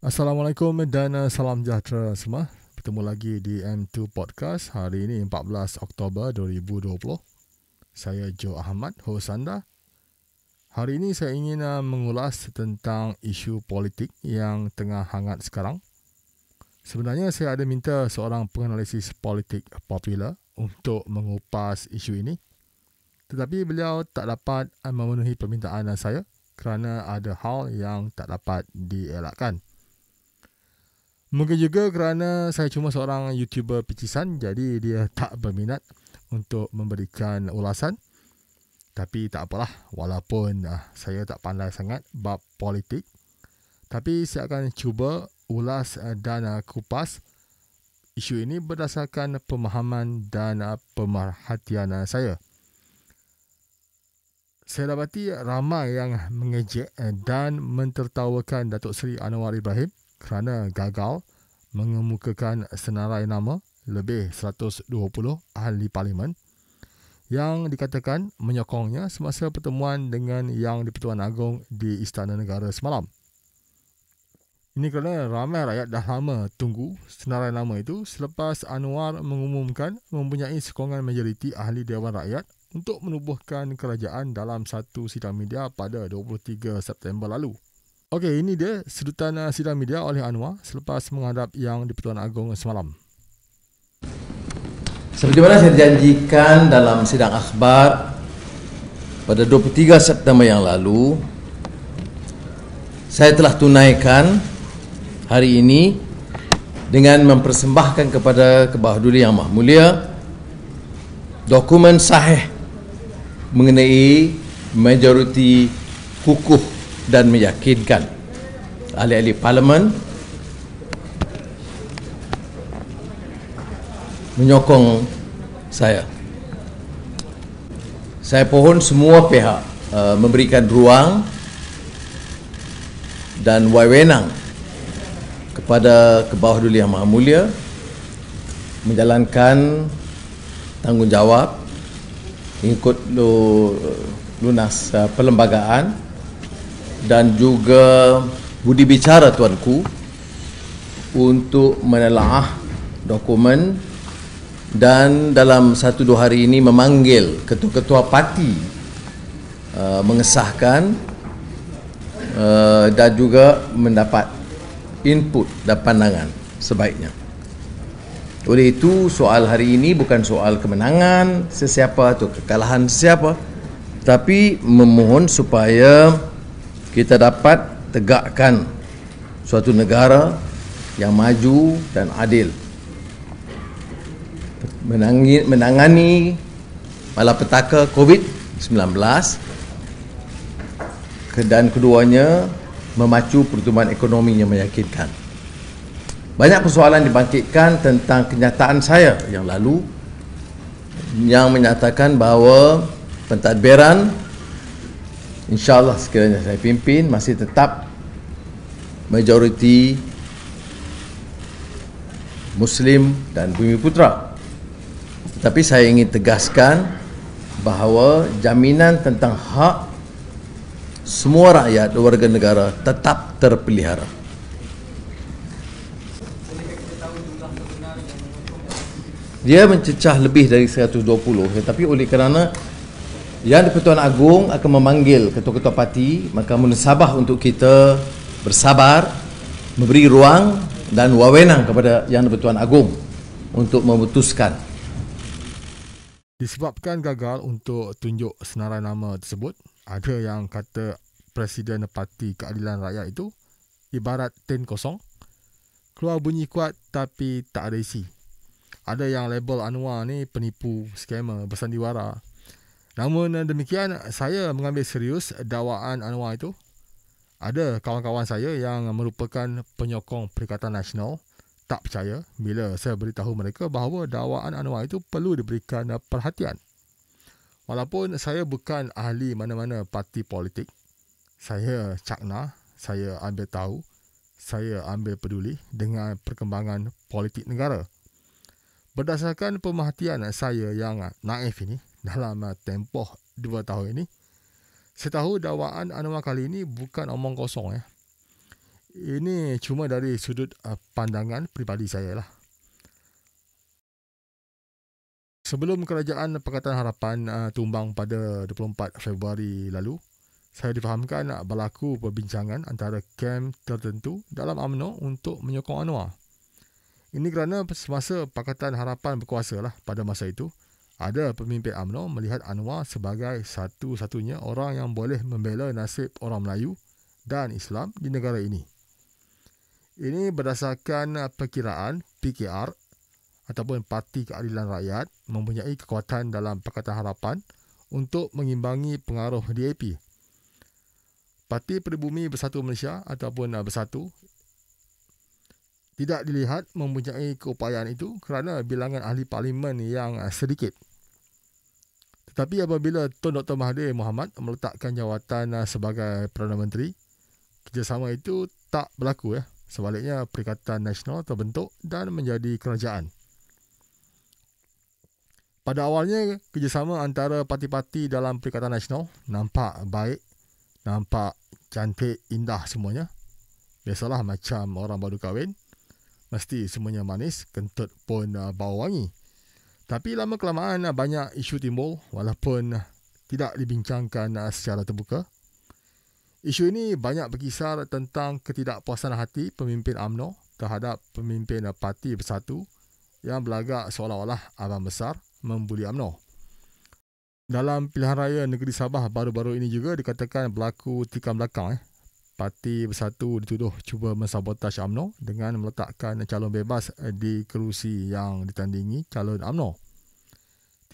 Assalamualaikum dan salam sejahtera semua. Bertemu lagi di M2 Podcast. Hari ini 14 Oktober 2020. Saya Joe Ahmad, host anda. Hari ini saya ingin mengulas tentang isu politik yang tengah hangat sekarang. Sebenarnya saya ada minta seorang penganalisis politik popular untuk mengupas isu ini. Tetapi beliau tak dapat memenuhi permintaan saya kerana ada hal yang tak dapat dielakkan. Mungkin juga kerana saya cuma seorang YouTuber picisan, jadi dia tak berminat untuk memberikan ulasan. Tapi tak apalah, walaupun saya tak pandai sangat bab politik. Tapi saya akan cuba ulas dan kupas isu ini berdasarkan pemahaman dan pemerhatian saya. Saya dapati ramai yang mengejek dan mentertawakan Datuk Seri Anwar Ibrahim kerana gagal mengemukakan senarai nama lebih 120 ahli parlimen yang dikatakan menyokongnya semasa pertemuan dengan Yang di-Pertuan Agong di Istana Negara semalam. Ini kerana ramai rakyat dah lama tunggu senarai nama itu selepas Anwar mengumumkan mempunyai sokongan majoriti ahli Dewan Rakyat untuk menubuhkan kerajaan dalam satu sidang media pada 23 September lalu. Okey, ini dia sedutan sidang media oleh Anwar selepas menghadap Yang di-Pertuan Agong semalam. Seperti mana saya janjikan dalam sidang akhbar pada 23 September yang lalu, saya telah tunaikan hari ini dengan mempersembahkan kepada Kebahaduli Yang Maha Mulia dokumen sahih mengenai majoriti kukuh dan meyakinkan ahli-ahli parlimen menyokong saya. Saya pohon semua pihak memberikan ruang dan wewenang kepada Kebahaduli Yang Maha Mulia menjalankan tanggungjawab mengikut lunas perlembagaan dan juga budi bicara tuanku untuk menelaah dokumen dan dalam 1-2 hari ini memanggil ketua-ketua parti mengesahkan dan juga mendapat input dan pandangan sebaiknya. Oleh itu, soal hari ini bukan soal kemenangan sesiapa atau kekalahan sesiapa, tapi memohon supaya kita dapat tegakkan suatu negara yang maju dan adil, menangani malapetaka COVID-19 dan keduanya memacu pertumbuhan ekonomi yang meyakinkan. Banyak persoalan dibangkitkan tentang kenyataan saya yang lalu yang menyatakan bahawa pentadbiran insya-Allah sekiranya saya pimpin masih tetap majoriti Muslim dan Bumiputera. Tetapi saya ingin tegaskan bahawa jaminan tentang hak semua rakyat warga negara tetap terpelihara. Dia mencecah lebih dari 120, tetapi oleh kerana Yang di-Pertuan Agong akan memanggil ketua-ketua parti, maka munasabah untuk kita bersabar, memberi ruang dan wewenang kepada Yang di-Pertuan Agong untuk memutuskan. Disebabkan gagal untuk tunjuk senarai nama tersebut, ada yang kata Presiden Parti Keadilan Rakyat itu ibarat tin kosong, keluar bunyi kuat tapi tak ada isi. Ada yang label Anwar ni penipu, scammer, bersandiwara. Namun demikian, saya mengambil serius dakwaan Anwar itu. Ada kawan-kawan saya yang merupakan penyokong Perikatan Nasional tak percaya bila saya beritahu mereka bahawa dakwaan Anwar itu perlu diberikan perhatian. Walaupun saya bukan ahli mana-mana parti politik, saya cakna, saya ambil tahu, saya ambil peduli dengan perkembangan politik negara. Berdasarkan pemerhatian saya yang naif ini dalam tempoh 2 tahun ini, saya tahu dakwaan Anwar kali ini bukan omong kosong. Ini cuma dari sudut pandangan peribadi saya lah. Sebelum Kerajaan Pakatan Harapan tumbang pada 24 Februari lalu, saya difahamkan berlaku perbincangan antara kem tertentu dalam UMNO untuk menyokong Anwar. Ini kerana semasa Pakatan Harapan berkuasa lah pada masa itu, ada pemimpin UMNO melihat Anwar sebagai satu-satunya orang yang boleh membela nasib orang Melayu dan Islam di negara ini. Ini berdasarkan perkiraan PKR ataupun Parti Keadilan Rakyat mempunyai kekuatan dalam Pakatan Harapan untuk mengimbangi pengaruh DAP. Parti Pribumi Bersatu Malaysia ataupun Bersatu tidak dilihat mempunyai keupayaan itu kerana bilangan ahli parlimen yang sedikit. Tetapi apabila Tun Dr. Mahathir Mohamad meletakkan jawatan sebagai Perdana Menteri, kerjasama itu tak berlaku. Sebaliknya, Perikatan Nasional terbentuk dan menjadi kerajaan. Pada awalnya, kerjasama antara parti-parti dalam Perikatan Nasional nampak baik, nampak cantik, indah semuanya. Biasalah macam orang baru kahwin, mesti semuanya manis, kentut pun bau wangi. Tapi lama-kelamaan banyak isu timbul walaupun tidak dibincangkan secara terbuka. Isu ini banyak berkisar tentang ketidakpuasan hati pemimpin UMNO terhadap pemimpin Parti Bersatu yang berlagak seolah-olah abang besar membuli UMNO. Dalam pilihan raya negeri Sabah baru-baru ini juga dikatakan berlaku tikam belakang. Parti Bersatu dituduh cuba mensabotaj UMNO dengan meletakkan calon bebas di kerusi yang ditandingi calon UMNO.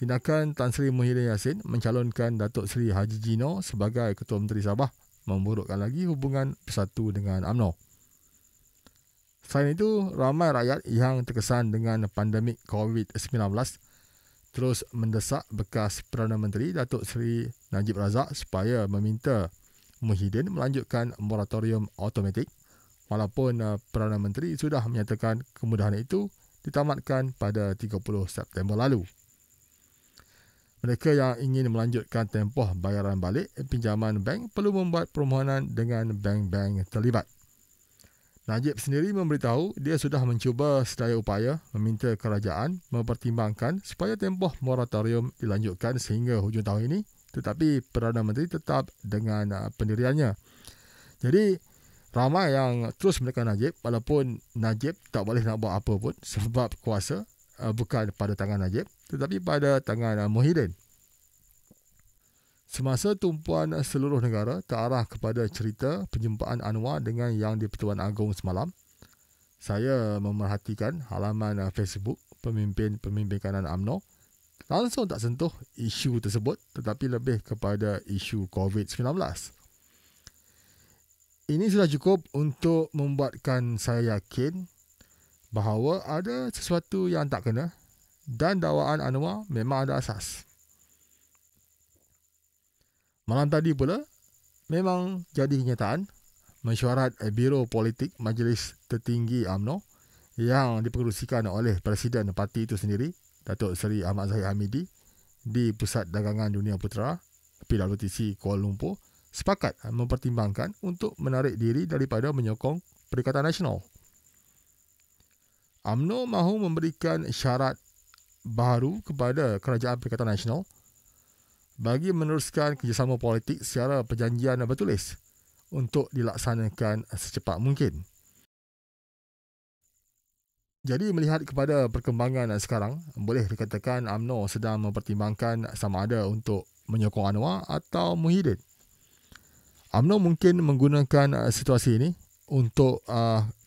Tindakan Tan Sri Muhyiddin Yassin mencalonkan Datuk Seri Haji Jino sebagai Ketua Menteri Sabah memburukkan lagi hubungan Bersatu dengan UMNO. Selain itu, ramai rakyat yang terkesan dengan pandemik COVID-19 terus mendesak bekas Perdana Menteri Datuk Seri Najib Razak supaya meminta Muhyiddin melanjutkan moratorium automatik walaupun Perdana Menteri sudah menyatakan kemudahan itu ditamatkan pada 30 September lalu. Mereka yang ingin melanjutkan tempoh bayaran balik pinjaman bank perlu membuat permohonan dengan bank-bank terlibat. Najib sendiri memberitahu dia sudah mencuba sedaya upaya meminta kerajaan mempertimbangkan supaya tempoh moratorium dilanjutkan sehingga hujung tahun ini, tetapi Perdana Menteri tetap dengan pendiriannya. Jadi, ramai yang terus menekan Najib walaupun Najib tak boleh nak buat apa pun sebab kuasa bukan pada tangan Najib tetapi pada tangan Muhyiddin. Semasa tumpuan seluruh negara terarah kepada cerita penjumpaan Anwar dengan Yang di-Pertuan Agong semalam, saya memerhatikan halaman Facebook pemimpin-pemimpin kanan UMNO langsung tak sentuh isu tersebut tetapi lebih kepada isu COVID-19. Ini sudah cukup untuk membuatkan saya yakin bahawa ada sesuatu yang tak kena dan dakwaan Anwar memang ada asas. Malam tadi pula memang jadi kenyataan mesyuarat Biro Politik Majlis Tertinggi UMNO yang dipengerusikan oleh Presiden parti itu sendiri, Datuk Seri Ahmad Zahid Hamidi di Pusat Dagangan Dunia Putera PWTC Kuala Lumpur sepakat mempertimbangkan untuk menarik diri daripada menyokong Perikatan Nasional. UMNO mahu memberikan syarat baru kepada Kerajaan Perikatan Nasional bagi meneruskan kerjasama politik secara perjanjian bertulis untuk dilaksanakan secepat mungkin. Jadi melihat kepada perkembangan sekarang, boleh dikatakan UMNO sedang mempertimbangkan sama ada untuk menyokong Anwar atau Muhyiddin. UMNO mungkin menggunakan situasi ini untuk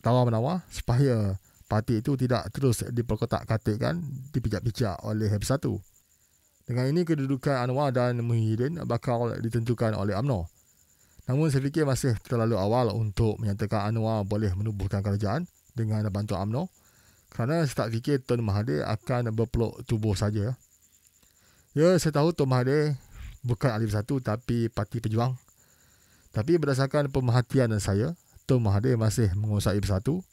tawar-menawar supaya parti itu tidak terus diperkotak-katikkan, dipijak-pijak oleh Bersatu. Dengan ini, kedudukan Anwar dan Muhyiddin bakal ditentukan oleh UMNO. Namun saya fikir masih terlalu awal untuk menyatakan Anwar boleh menubuhkan kerajaan dengan bantuan UMNO kerana saya tak fikir Tun Mahathir akan berpeluk tubuh saja. Ya, saya tahu Tun Mahathir bukan ahli Bersatu tapi parti pejuang. Tapi berdasarkan pemerhatian saya, Tun Mahathir masih menguasai Bersatu.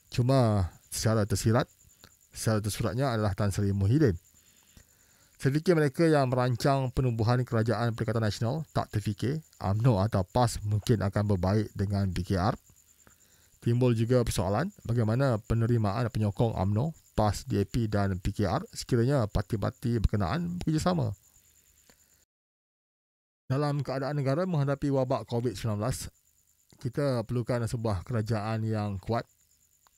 Cuma secara tersirat, secara tersuratnya adalah Tan Sri Muhyiddin. Saya fikir mereka yang merancang penubuhan Kerajaan Perikatan Nasional tak terfikir UMNO atau PAS mungkin akan berbaik dengan PKR. Timbul juga persoalan bagaimana penerimaan penyokong UMNO, PAS, DAP dan PKR sekiranya parti-parti berkenaan bekerjasama. Dalam keadaan negara menghadapi wabak COVID-19, kita perlukan sebuah kerajaan yang kuat.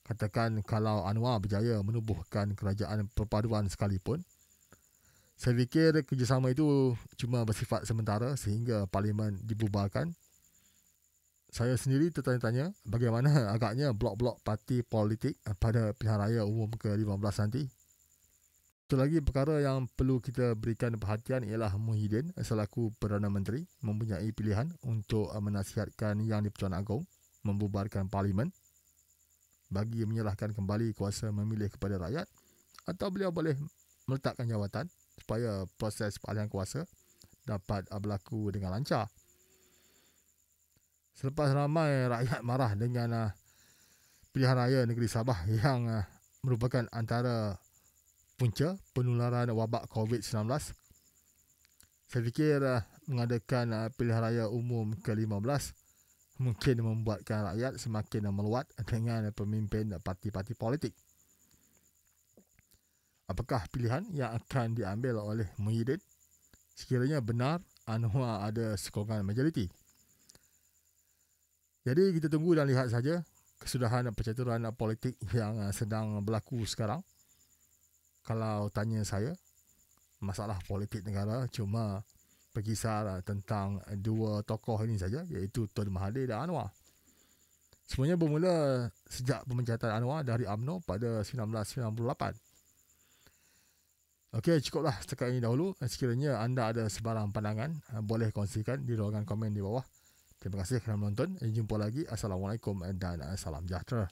Katakan kalau Anwar berjaya menubuhkan kerajaan perpaduan sekalipun, saya fikir kerjasama itu cuma bersifat sementara sehingga parlimen dibubarkan. Saya sendiri tertanya-tanya bagaimana agaknya blok-blok parti politik pada pilihan raya umum ke-15 nanti. Satu lagi perkara yang perlu kita berikan perhatian ialah Muhyiddin selaku Perdana Menteri mempunyai pilihan untuk menasihatkan Yang di-Pertuan Agong membubarkan parlimen bagi menyerahkan kembali kuasa memilih kepada rakyat, atau beliau boleh meletakkan jawatan supaya proses peralihan kuasa dapat berlaku dengan lancar. Selepas ramai rakyat marah dengan pilihan raya negeri Sabah yang merupakan antara punca penularan wabak COVID-19, saya fikir mengadakan pilihan raya umum ke-15 mungkin membuatkan rakyat semakin meluat dengan pemimpin parti-parti politik. Apakah pilihan yang akan diambil oleh Muhyiddin sekiranya benar Anwar ada sokongan majoriti? Jadi kita tunggu dan lihat saja kesudahan percaturan politik yang sedang berlaku sekarang. Kalau tanya saya, masalah politik negara cuma berkisar tentang dua tokoh ini saja, iaitu Tun Mahathir dan Anwar. Semuanya bermula sejak pemecatan Anwar dari UMNO pada 1998. Okey, cukuplah setakat ini dahulu. Sekiranya anda ada sebarang pandangan, boleh kongsikan di ruangan komen di bawah. Terima kasih kerana menonton. Jumpa lagi. Assalamualaikum dan salam sejahtera.